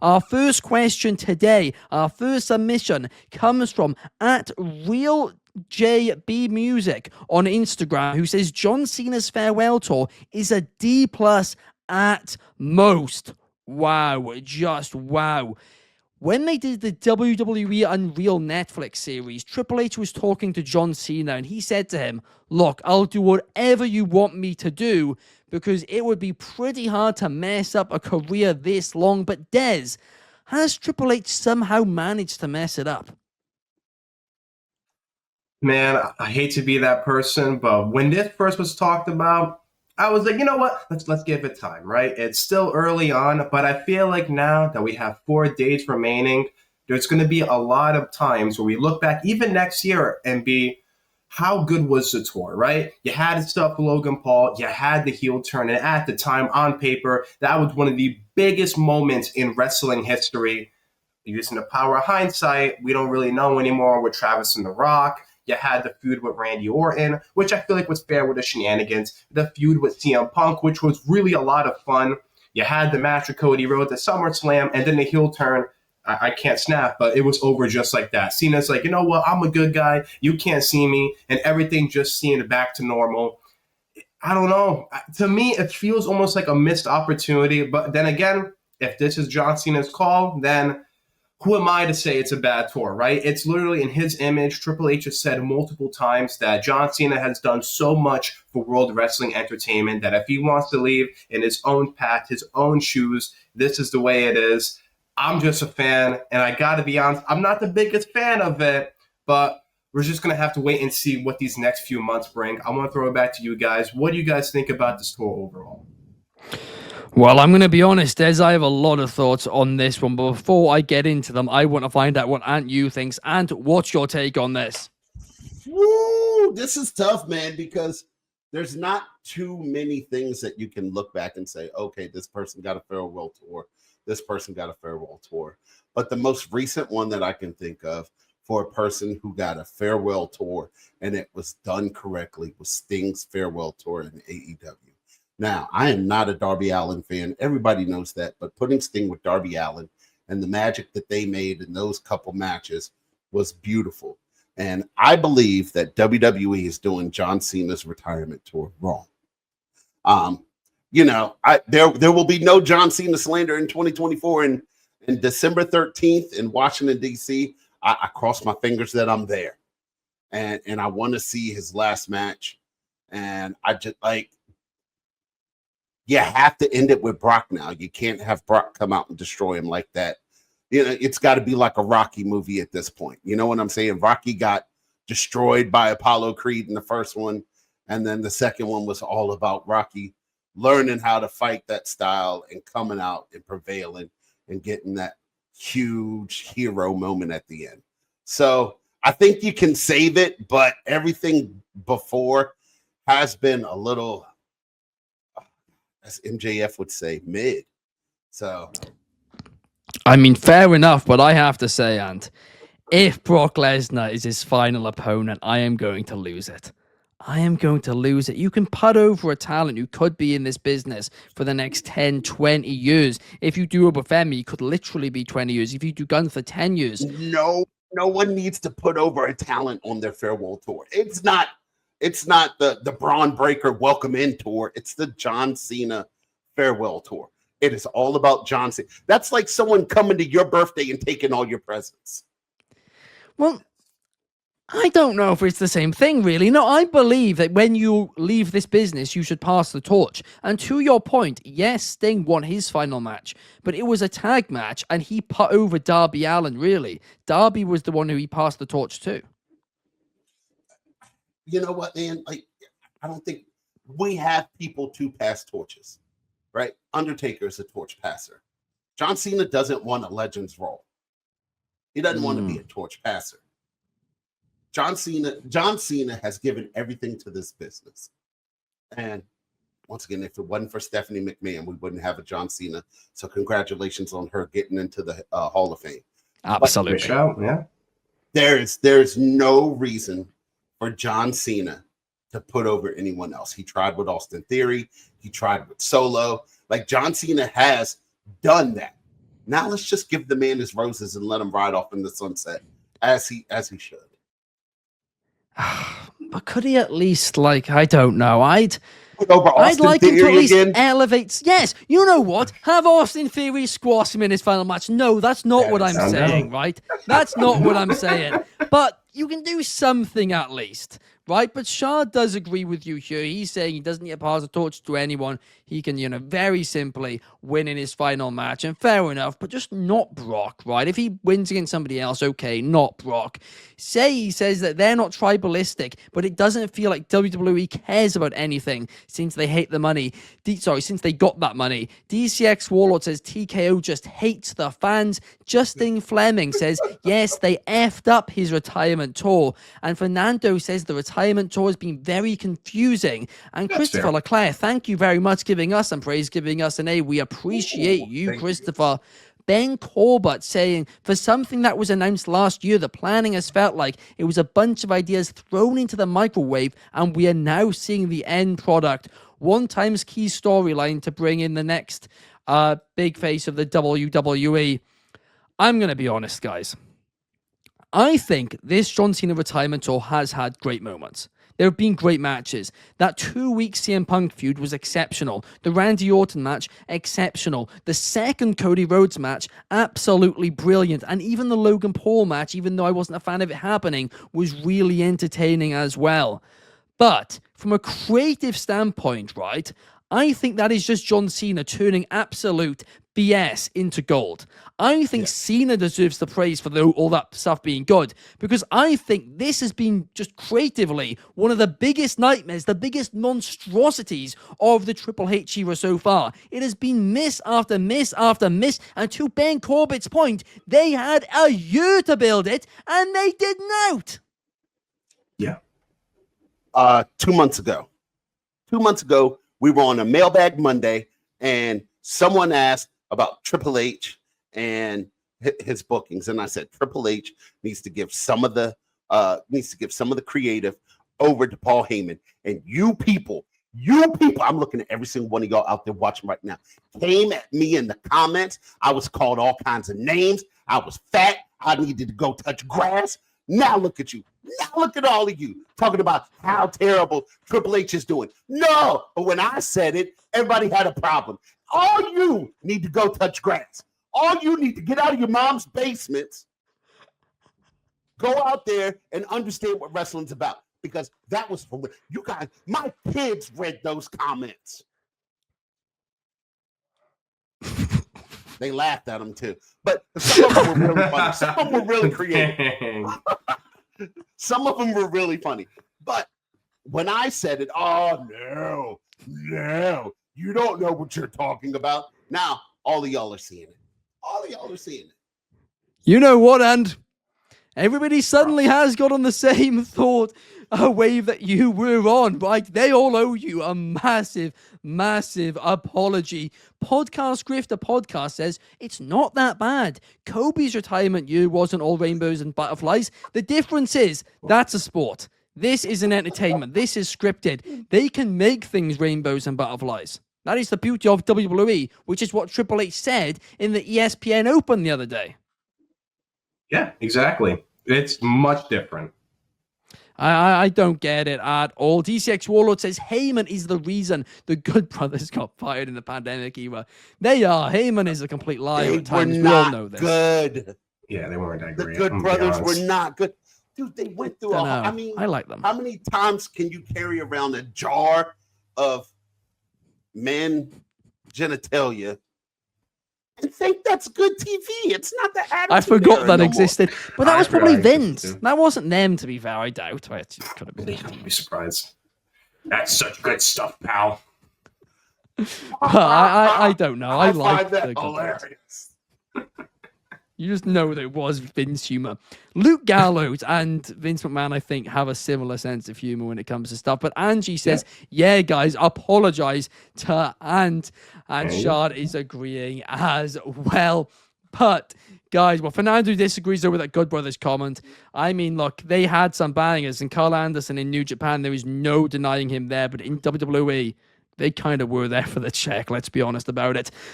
Our first question today, our first submission comes from at Real JB Music on Instagram, who says John Cena's farewell tour is a D plus at most. Wow, just wow. When they did the WWE Unreal Netflix series, Triple H was talking to John Cena and he said to him, look, I'll do whatever you want me to do because it would be pretty hard to mess up a career this long. But Dez, has Triple H somehow managed to mess it up? Man, I hate to be that person, but when this first was talked about, I was like, you know what? Let's give it time, right? It's still early on, but I feel like now that we have 4 days remaining, there's going to be a lot of times where we look back, even next year, and be, how good was the tour, right? You had stuff with Logan Paul, you had the heel turn, and at the time, on paper, that was one of the biggest moments in wrestling history. Using the power of hindsight, we don't really know anymore with Travis and The Rock. You had the feud with Randy Orton, which I feel like was fair with the shenanigans. The feud with CM Punk, which was really a lot of fun. You had the match with Cody Rhodes at SummerSlam, and then the heel turn. I can't snap, but it was over just like that. Cena's like, you know what? I'm a good guy. You can't see me. And everything just seemed back to normal. I don't know. To me, it feels almost like a missed opportunity. But then again, if this is John Cena's call, then who am I to say it's a bad tour, right? It's literally in his image. Triple H has said multiple times that John Cena has done so much for World Wrestling Entertainment that if he wants to leave in his own path, his own shoes, this is the way it is. I'm just a fan, and I got to be honest, I'm not the biggest fan of it, but we're just going to have to wait and see what these next few months bring. I want to throw it back to you guys. What do you guys think about this tour overall? Well, I'm going to be honest, Des, I have a lot of thoughts on this one, but before I get into them, I want to find out what Ant you thinks. Ant, what's your take on this? Woo, this is tough, man, because there's not too many things that you can look back and say, okay, this person got a farewell tour, this person got a farewell tour. But the most recent one that I can think of for a person who got a farewell tour and it was done correctly was Sting's farewell tour in AEW. Now, I am not a Darby Allin fan. Everybody knows that. But putting Sting with Darby Allin and the magic that they made in those couple matches was beautiful. And I believe that WWE is doing John Cena's retirement tour wrong. There will be no John Cena slander in 2024. And December 13th in Washington, D.C., I cross my fingers that I'm there. And I want to see his last match. And I just you have to end it with Brock now. You can't have Brock come out and destroy him like that. You know, it's got to be like a Rocky movie at this point. You know what I'm saying? Rocky got destroyed by Apollo Creed in the first one. And then the second one was all about Rocky learning how to fight that style and coming out and prevailing and getting that huge hero moment at the end. So I think you can save it, but everything before has been a little, as MJF would say, mid. So, I mean, fair enough, but I have to say, Ant, if Brock Lesnar is his final opponent, I am going to lose it. I am going to lose it. You can put over a talent who could be in this business for the next 10, 20 years. If you do it with Femi, it could literally be 20 years. If you do Guns for 10 years. No one needs to put over a talent on their farewell tour. It's not the Braun Breaker welcome in tour. It's the John Cena farewell tour. It is all about John Cena. That's like someone coming to your birthday and taking all your presents. Well, I don't know if it's the same thing, really. No, I believe that when you leave this business, you should pass the torch. And to your point, yes, Sting won his final match, but it was a tag match, and he put over Darby Allin, really. Darby was the one who he passed the torch to. You know what, man? I don't think we have people to pass torches, right? Undertaker is a torch passer. John Cena doesn't want a Legends role. He doesn't want to be a torch passer. John Cena has given everything to this business. And once again, if it wasn't for Stephanie McMahon, we wouldn't have a John Cena. So congratulations on her getting into the Hall of Fame. Absolutely. Yeah. There's no reason for John Cena to put over anyone else. He tried with Austin Theory. He tried with Solo. Like, John Cena has done that. Now let's just give the man his roses and let him ride off in the sunset as he should. But could he at least, like, I don't know. I'd like him to at least elevate. Yes, you know what? Have Austin Theory squash him in his final match. No, that's not what I'm saying, right? That's not what I'm saying. But you can do something at least, right? But Shard does agree with you here. He's saying he doesn't need to pass the torch to anyone. He can, very simply win in his final match. And fair enough, but just not Brock, right? If he wins against somebody else, okay, not Brock. He says that they're not tribalistic, but it doesn't feel like WWE cares about anything since they hate the money. Since they got that money. DCX Warlord says TKO just hates the fans. Justin Fleming says, yes, they effed up his retirement tour. And Fernando says the retirement tour has been very confusing. And Christopher Leclerc, thank you very much giving us some praise, giving us an A. We appreciate you, Christopher. Ben Corbett saying, for something that was announced last year, the planning has felt like it was a bunch of ideas thrown into the microwave, and we are now seeing the end product. One times key storyline to bring in the next big face of the WWE. I'm going to be honest, guys. I think this John Cena retirement tour has had great moments. There have been great matches. That 2-week CM Punk feud was exceptional. The Randy Orton match, exceptional. The second Cody Rhodes match, absolutely brilliant. And even the Logan Paul match, even though I wasn't a fan of it happening, was really entertaining as well. But from a creative standpoint, right, I think that is just John Cena turning absolute BS into gold. I think Cena deserves the praise for all that stuff being good, because I think this has been just creatively one of the biggest nightmares, the biggest monstrosities of the Triple H era so far. It has been miss after miss after miss, and to Ben Corbett's point, they had a year to build it, and they did not. Yeah. 2 months ago, we were on a Mailbag Monday, and someone asked about Triple H and his bookings, and I said Triple H needs to give some of the creative over to Paul Heyman. And you people, I'm looking at every single one of y'all out there watching right now, came at me in the comments. I was called all kinds of names. I was fat. I needed to go touch grass. Now look at you. Now look at all of you talking about how terrible Triple H is doing. No, but when I said it, everybody had a problem. All you need to go touch grass. All you need to get out of your mom's basements, go out there and understand what wrestling's about. Because that was for you guys. My kids read those comments. They laughed at them too. But some of them were really funny. Some of them were really creative. Some of them were really funny. But when I said it, oh, no, you don't know what you're talking about. Now, all of y'all are seeing it. You know what, and everybody suddenly has got on the same thought wave that you were on, right? They all owe you a massive, massive apology. Podcast Grifter Podcast says, it's not that bad. Kobe's retirement year wasn't all rainbows and butterflies. The difference is, that's a sport. This is an entertainment. This is scripted. They can make things rainbows and butterflies. That is the beauty of WWE, which is what Triple H said in the ESPN Open the other day. Yeah, exactly. It's much different. I don't get it at all. DCX Warlord says Heyman is the reason the Good Brothers got fired in the pandemic era. They are. Heyman is a complete liar at times. We all know this. Good. Yeah, they weren't that great. The Good Brothers were not good. Dude, they went through I like them. How many times can you carry around a jar of men genitalia and think that's good TV? It's not the attitude. I forgot that existed. But that was probably Vince. That wasn't them, to be fair. I doubt. It could have been. I'd be surprised. That's such good stuff, pal. I don't know. I like that hilarious. You just know that it was Vince humor. Luke Gallows and Vince McMahon, I think, have a similar sense of humor when it comes to stuff. But Angie says, yeah guys, apologize to Ant. And Shard is agreeing as well. But, guys, well, Fernando disagrees over that Good Brothers comment. I mean, look, they had some bangers. And Carl Anderson in New Japan, there is no denying him there. But in WWE, they kind of were there for the check, let's be honest about it.